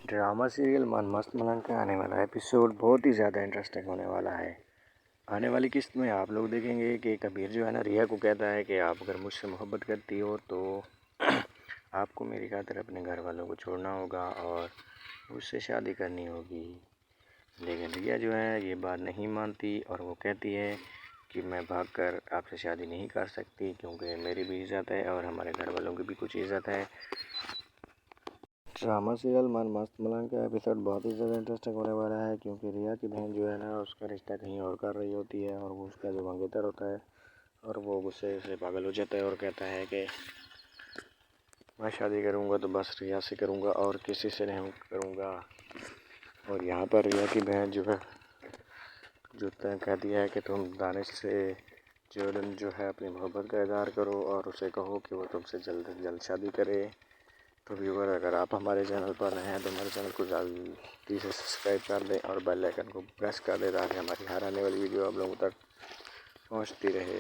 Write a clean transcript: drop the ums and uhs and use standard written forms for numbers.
Drama serial मन मस्त मलंग का आने वाला एपिसोड बहुत ही ज़्यादा इंटरेस्टिंग होने वाला है। आने वाली किस्त में आप लोग देखेंगे कि कबीर जो है ना रिया को कहता है कि आप अगर मुझसे मोहब्बत करती हो तो आपको मेरी खातिर अपने घर वालों को छोड़ना होगा और मुझसे शादी करनी होगी। लेकिन रिया जो है ये बात नहीं मानती और वो कहती है कि मैं भागकर आपसे शादी नहीं कर सकती क्योंकि मेरी भी इज़्ज़त है और हमारे घर वालों की भी कुछ इज़्ज़त है। ड्रामा सीरियल मन मस्त मलंग का एपिसोड बहुत ही ज़्यादा इंटरेस्टिंग होने वाला है क्योंकि रिया की बहन जो है ना उसका रिश्ता कहीं और कर रही होती है और वो उसका जो मंगेतर होता है और वो गुस्से से पागल हो जाता है और कहता है कि मैं शादी करूँगा तो बस रिया से करूँगा और किसी से नहीं करूँगा। और यहाँ पर रिया की बहन जो है जो तय कहती है कि तुम दानिश से जो है अपनी मोहब्बत का इज़हार करो और उसे कहो कि वो तुमसे जल्द से जल्द शादी करे। तो व्यूअर अगर आप हमारे चैनल पर नए हैं तो हमारे चैनल को जल्दी से सब्सक्राइब कर दें और बेल आइकन को प्रेस कर दें ताकि हमारी हर आने वाली वीडियो आप लोगों तक पहुंचती रहे।